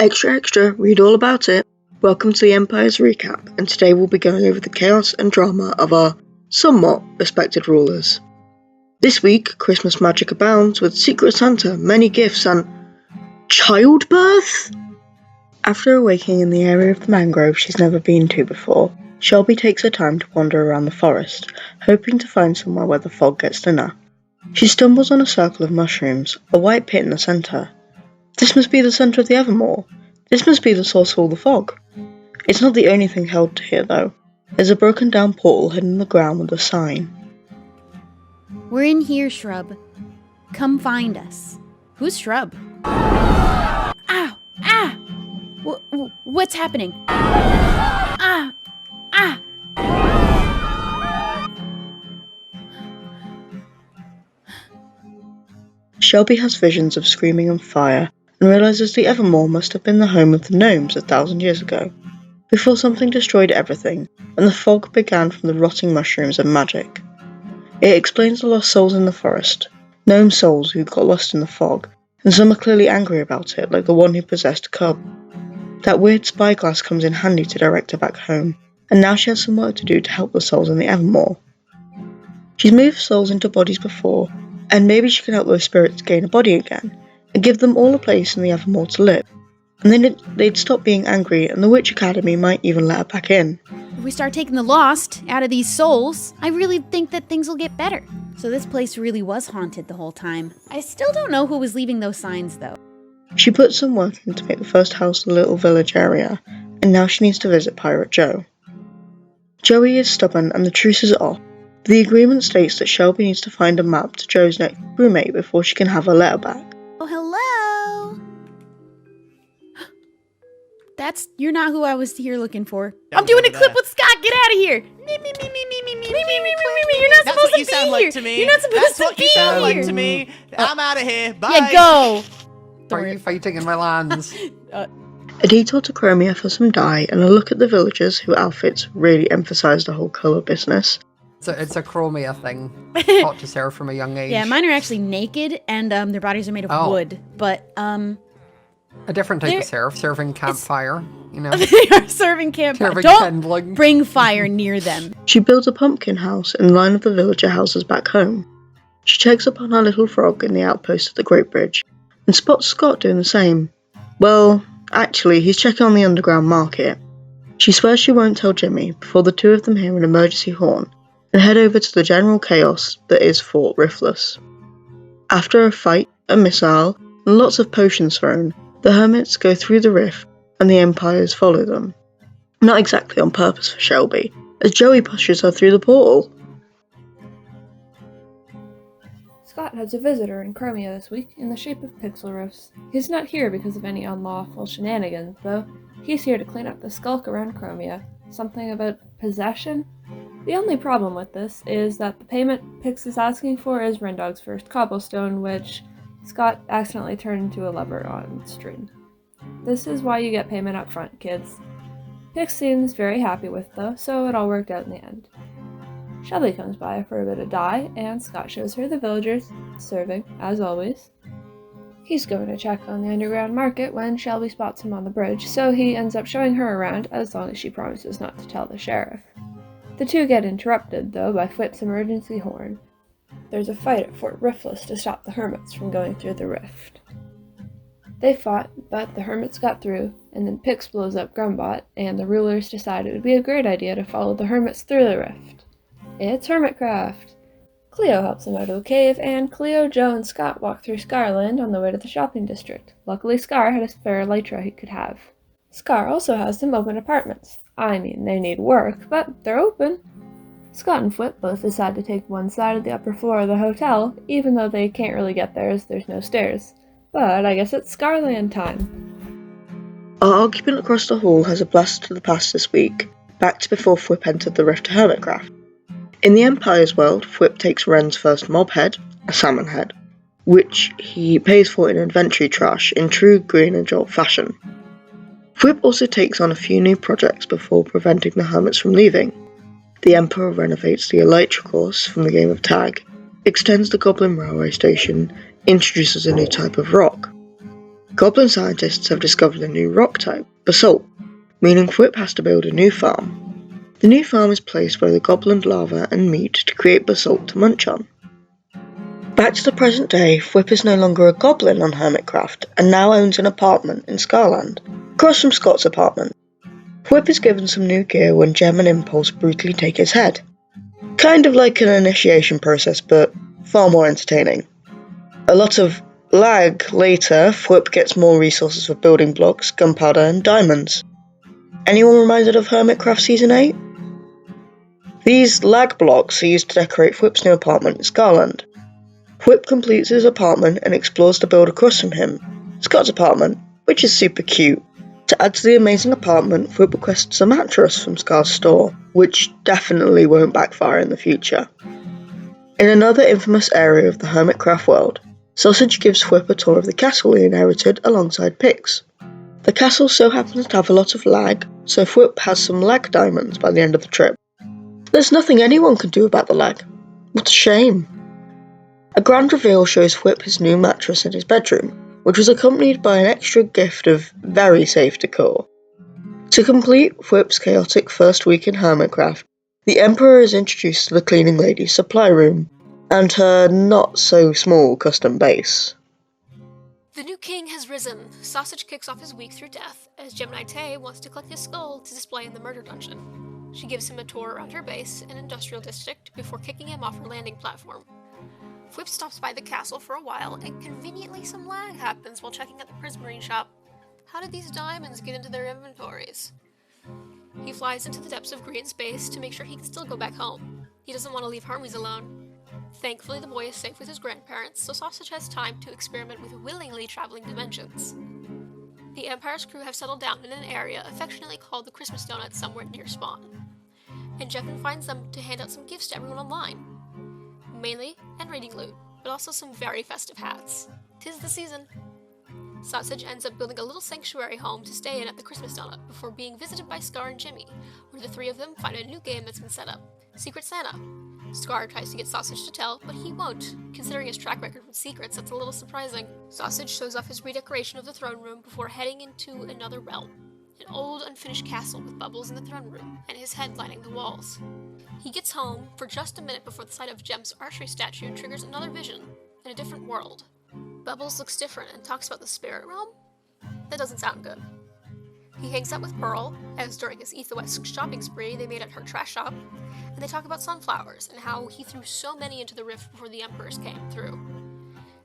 Extra extra, read all about it. Welcome to the Empire's recap, and today we'll be going over the chaos and drama of our somewhat respected rulers. This week, Christmas magic abounds with Secret Santa, many gifts, and childbirth? After awakening in the area of the mangrove she's never been to before, Shelby takes her time to wander around the forest, hoping to find somewhere where the fog gets thinner. She stumbles on a circle of mushrooms, a white pit in the centre. This must be the centre of the Evermore. This must be the source of all the fog. It's not the only thing held here, though. There's a broken down portal hidden in the ground with a sign. We're in here, Shrub. Come find us. Who's Shrub? Ow! Ah! What's happening? Ah! Shelby has visions of screaming and fire, and realises the Evermore must have been the home of the gnomes 1,000 years ago, before something destroyed everything, and the fog began from the rotting mushrooms and magic. It explains the lost souls in the forest, gnome souls who got lost in the fog, and some are clearly angry about it, like the one who possessed a cub. That weird spyglass comes in handy to direct her back home, and now she has some work to do to help the souls in the Evermore. She's moved souls into bodies before, and maybe she can help those spirits gain a body again, and give them all a place in the Evermore to live. And then they'd stop being angry, and the Witch Academy might even let her back in. If we start taking the lost out of these souls, I really think that things will get better. So this place really was haunted the whole time. I still don't know who was leaving those signs, though. She put some work in to make the first house a little village area, and now she needs to visit Pirate Joe. Joey is stubborn, and the truce is off. The agreement states that Shelby needs to find a map to Joe's next crewmate before she can have her letter back. Oh, hello! You're not who I was here looking for. I'm doing a clip with Scott, get out of here! You're not supposed to be here! You're not supposed to be here! That's what you sound like to me! I'm out of here, bye! Yeah, go! Why are you fighting in my lands? A detour to Chromeo for some dye, and a look at the villagers whose outfits really emphasise the whole colour business. It's a Chromeo thing. Taught to serve from a young age. Yeah, mine are actually naked, and their bodies are made of wood. But, a different type of serve, serving campfire, you know. They are serving campfire. Serving Don't kindling. bring fire near them. She builds a pumpkin house in line of the villager houses back home. She checks up on her little frog in the outpost of the Great Bridge, and spots Scott doing the same. Well, actually, he's checking on the underground market. She swears she won't tell Jimmy before the two of them hear an emergency horn, and head over to the general chaos that is Fort Riftless. After a fight, a missile, and lots of potions thrown, the hermits go through the rift, and the Empires follow them. Not exactly on purpose for Shelby, as Joey pushes her through the portal. Scott has a visitor in Chromeo this week in the shape of Pixel Roast. He's not here because of any unlawful shenanigans, though. He's here to clean up the skulk around Chromeo. Something about possession? The only problem with this is that the payment Pix is asking for is Rendog's first cobblestone, which Scott accidentally turned into a lever on stream. This is why you get payment up front, kids. Pix seems very happy with though, so it all worked out in the end. Shelby comes by for a bit of dye, and Scott shows her the villagers, serving, as always. He's going to check on the underground market when Shelby spots him on the bridge, so he ends up showing her around as long as she promises not to tell the sheriff. The two get interrupted, though, by Fwip's emergency horn. There's a fight at Fort Riftless to stop the hermits from going through the rift. They fought, but the hermits got through, and then Pix blows up Grumbot, and the rulers decide it would be a great idea to follow the hermits through the rift. It's Hermitcraft! Cleo helps them out of the cave, and Cleo, Joe, and Scott walk through Scarland on the way to the shopping district. Luckily, Scar had a spare elytra he could have. Scar also has some open apartments. I mean, they need work, but they're open. Scott and Fwip both decide to take one side of the upper floor of the hotel, even though they can't really get there as there's no stairs. But I guess it's Scarland time. Our occupant across the hall has a blast to the past this week, back to before Fwip entered the rift to Hermitcraft. In the Empire's world, Fwip takes Ren's first mob head, a salmon head, which he pays for in inventory trash in true Green and Jolt fashion. Fwip also takes on a few new projects before preventing the hermits from leaving. The Emperor renovates the Elytra course from the game of tag, extends the Goblin Railway Station, introduces a new type of rock. Goblin scientists have discovered a new rock type, basalt, meaning Whip has to build a new farm. The new farm is placed where the goblin larvae and meat to create basalt to munch on. Back to the present day, Whip is no longer a goblin on Hermitcraft and now owns an apartment in Scarland, across from Scott's apartment. Whip is given some new gear when Gem and Impulse brutally take his head. Kind of like an initiation process, but far more entertaining. A lot of lag later, Whip gets more resources for building blocks, gunpowder and diamonds. Anyone reminded of Hermitcraft Season 8? These lag blocks are used to decorate Whip's new apartment in Scarland. Whip completes his apartment and explores the build across from him, Scott's apartment, which is super cute. To add to the amazing apartment, Whip requests a mattress from Scar's store, which definitely won't backfire in the future. In another infamous area of the Hermitcraft world, Sausage gives Whip a tour of the castle he inherited alongside Pix. The castle so happens to have a lot of lag, so Whip has some lag diamonds by the end of the trip. There's nothing anyone can do about the lag. What a shame. A grand reveal shows Whip his new mattress in his bedroom, which was accompanied by an extra gift of very safe decor. To complete Whip's chaotic first week in Hermitcraft, the Emperor is introduced to the cleaning lady's supply room, and her not-so-small custom base. The new king has risen. Sausage kicks off his week through death, as Gemini Tay wants to collect his skull to display in the murder dungeon. She gives him a tour around her base and industrial district before kicking him off her landing platform. Whip stops by the castle for a while, and conveniently some lag happens while checking at the prismarine shop. How did these diamonds get into their inventories? He flies into the depths of green space to make sure he can still go back home. He doesn't want to leave Hermes alone. Thankfully, the boy is safe with his grandparents, so Sausage has time to experiment with willingly traveling dimensions. The Empire's crew have settled down in an area affectionately called the Christmas Donut somewhere near spawn, and Jevin finds them to hand out some gifts to everyone online. Mainly and raiding loot, but also some very festive hats. 'Tis the season. Sausage ends up building a little sanctuary home to stay in at the Christmas Donut before being visited by Scar and Jimmy, where the three of them find a new game that's been set up, Secret Santa. Scar tries to get Sausage to tell, but he won't. Considering his track record with secrets, that's a little surprising. Sausage shows off his redecoration of the throne room before heading into another realm. An old, unfinished castle with bubbles in the throne room, and his head lining the walls. He gets home for just a minute before the sight of Gem's archery statue triggers another vision, in a different world. Bubbles looks different and talks about the spirit realm? That doesn't sound good. He hangs out with Pearl, as during his Etho-esque shopping spree they made at her trash shop, and they talk about sunflowers and how he threw so many into the rift before the Emperors came through.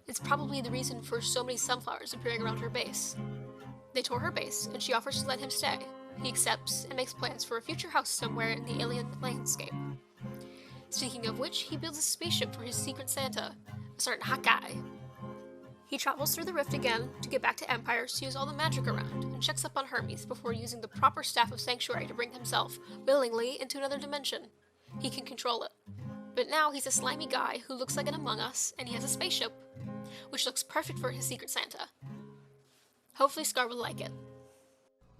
It's probably the reason for so many sunflowers appearing around her base. They tour her base, and she offers to let him stay. He accepts and makes plans for a future house somewhere in the alien landscape. Speaking of which, he builds a spaceship for his Secret Santa, a certain hot guy. He travels through the rift again to get back to Empires to use all the magic around, and checks up on Hermes before using the proper staff of Sanctuary to bring himself, willingly, into another dimension. He can control it. But now he's a slimy guy who looks like an Among Us, and he has a spaceship, which looks perfect for his Secret Santa. Hopefully Scar will like it.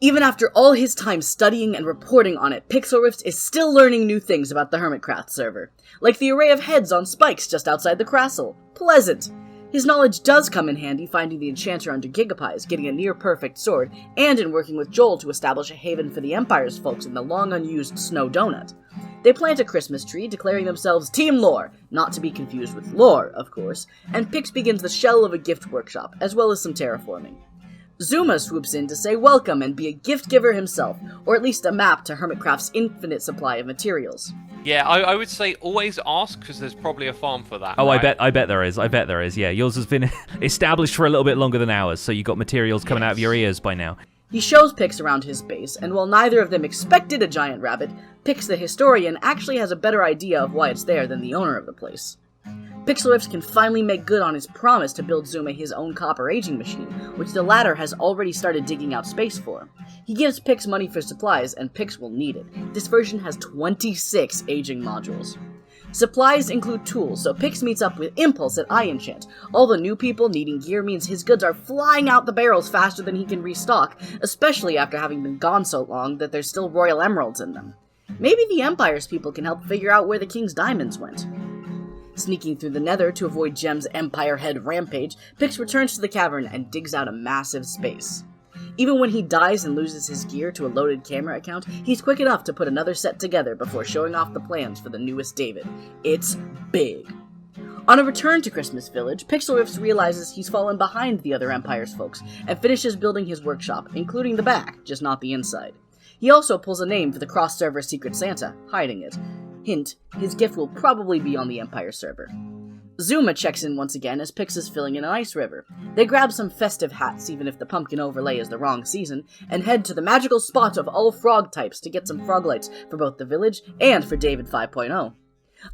Even after all his time studying and reporting on it, Pixelrift is still learning new things about the Hermitcraft server, like the array of heads on spikes just outside the castle. Pleasant! His knowledge does come in handy finding the enchanter under Gigapies, getting a near-perfect sword, and in working with Joel to establish a haven for the Empire's folks in the long-unused Snow Donut. They plant a Christmas tree, declaring themselves Team Lore, not to be confused with lore, of course, and Pix begins the shell of a gift workshop, as well as some terraforming. Zuma swoops in to say welcome and be a gift giver himself, or at least a map to Hermitcraft's infinite supply of materials. Yeah, I would say always ask, because there's probably a farm for that. Oh, right? I bet there is. Yeah, yours has been established for a little bit longer than ours, so you got materials coming out of your ears by now. He shows Pix around his base, and while neither of them expected a giant rabbit, Pix the historian actually has a better idea of why it's there than the owner of the place. Pixelrift can finally make good on his promise to build Zuma his own copper aging machine, which the latter has already started digging out space for. He gives Pix money for supplies, and Pix will need it. This version has 26 aging modules. Supplies include tools, so Pix meets up with Impulse at iEnchant. All the new people needing gear means his goods are flying out the barrels faster than he can restock, especially after having been gone so long that there's still royal emeralds in them. Maybe the Empire's people can help figure out where the king's diamonds went. Sneaking through the nether to avoid Gem's Empire Head rampage, Pix returns to the cavern and digs out a massive space. Even when he dies and loses his gear to a loaded camera account, he's quick enough to put another set together before showing off the plans for the newest David. It's big. On a return to Christmas Village, Pixelriffs realizes he's fallen behind the other Empire's folks and finishes building his workshop, including the back, just not the inside. He also pulls a name for the cross-server Secret Santa, hiding it. Hint, his gift will probably be on the Empire server. Zuma checks in once again as Pix is filling in an ice river. They grab some festive hats, even if the pumpkin overlay is the wrong season, and head to the magical spot of all frog types to get some frog lights for both the village and for David 5.0.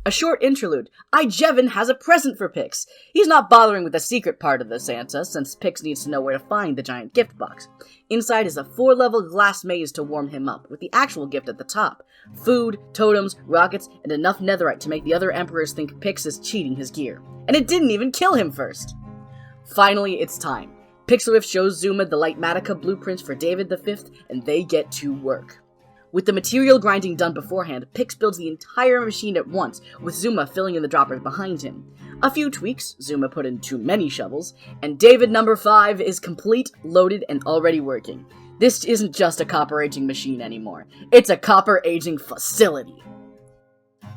A short interlude. Jevin has a present for Pix. He's not bothering with the secret part of the Santa, since Pix needs to know where to find the giant gift box. Inside is a 4-level glass maze to warm him up, with the actual gift at the top. Food, totems, rockets, and enough netherite to make the other emperors think Pix is cheating his gear. And it didn't even kill him first! Finally, it's time. Pixelriff shows Zuma the Lightmatica blueprints for David V, and they get to work. With the material grinding done beforehand, Pix builds the entire machine at once, with Zuma filling in the droppers behind him. A few tweaks, Zuma put in too many shovels, and David number 5 is complete, loaded, and already working. This isn't just a copper aging machine anymore. It's a copper aging facility.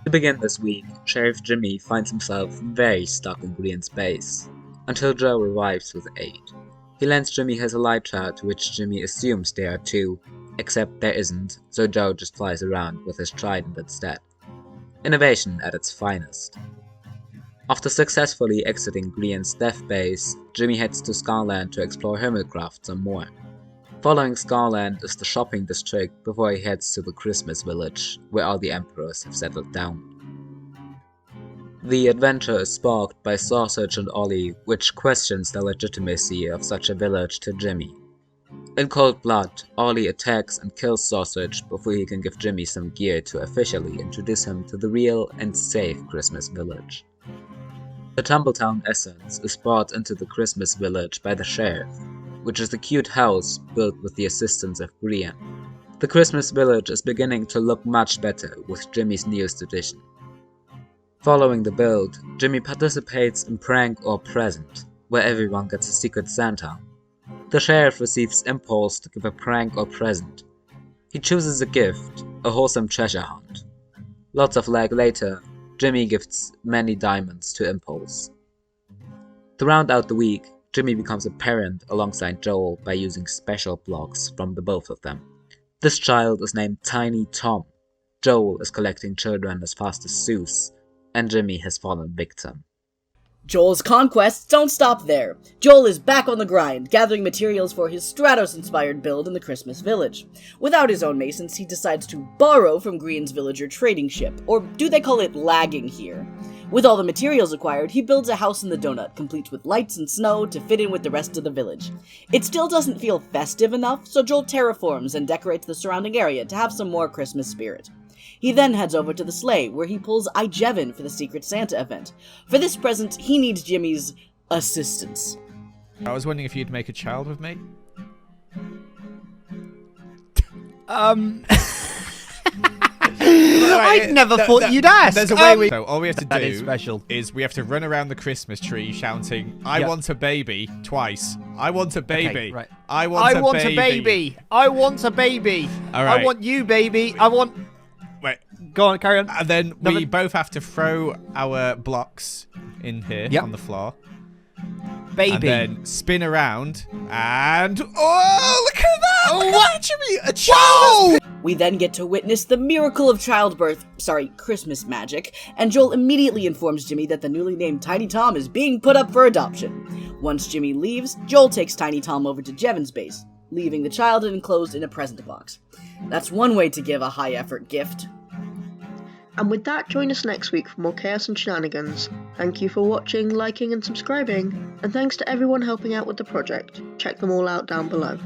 To begin this week, Sheriff Jimmy finds himself very stuck in Brienne's base, until Joe arrives with aid. He lends Jimmy his elytra, to which Jimmy assumes they are too, except there isn't, so Joe just flies around with his trident instead. Innovation at its finest. After successfully exiting Brienne's death base, Jimmy heads to Scarland to explore Hermitcraft some more. Following Scarland is the shopping district before he heads to the Christmas Village, where all the emperors have settled down. The adventure is sparked by Sausage and Ollie, which questions the legitimacy of such a village to Jimmy. In cold blood, Ollie attacks and kills Sausage before he can give Jimmy some gear to officially introduce him to the real and safe Christmas Village. The Tumbletown essence is brought into the Christmas Village by the Sheriff, which is a cute house built with the assistance of Brienne. The Christmas Village is beginning to look much better with Jimmy's newest addition. Following the build, Jimmy participates in Prank or Present, where everyone gets a Secret Santa. The Sheriff receives impulse to give a prank or present. He chooses a gift, a wholesome treasure hunt. Lots of lag later, Jimmy gifts many diamonds to Impulse. To round out the week, Jimmy becomes a parent alongside Joel by using special blocks from the both of them. This child is named Tiny Tom. Joel is collecting children as fast as Zeus, and Jimmy has fallen victim. Joel's conquests don't stop there. Joel is back on the grind, gathering materials for his Stratos-inspired build in the Christmas Village. Without his own masons, he decides to borrow from Green's villager trading ship, or do they call it lagging here? With all the materials acquired, he builds a house in the donut, complete with lights and snow to fit in with the rest of the village. It still doesn't feel festive enough, so Joel terraforms and decorates the surrounding area to have some more Christmas spirit. He then heads over to the sleigh, where he pulls Jevin for the Secret Santa event. For this present, he needs Jimmy's assistance. I was wondering if you'd make a child with me? I never thought you'd ask. There's a way So all we have to that do is special. is we have to run around the Christmas tree shouting, I want a baby, twice. I want a baby. Okay, right. I want a baby. I want a baby. All right. I want you, baby. I want... Wait. Go on, carry on. And then we both have to throw our blocks in here on the floor. Baby. And then spin around and... Oh, look at that! Oh, look what? At that, Jimmy! A child! We then get to witness the miracle of Christmas magic, and Joel immediately informs Jimmy that the newly named Tiny Tom is being put up for adoption. Once Jimmy leaves, Joel takes Tiny Tom over to Jevin's base, leaving the child enclosed in a present box. That's one way to give a high-effort gift. And with that, join us next week for more chaos and shenanigans. Thank you for watching, liking and subscribing, and thanks to everyone helping out with the project. Check them all out down below.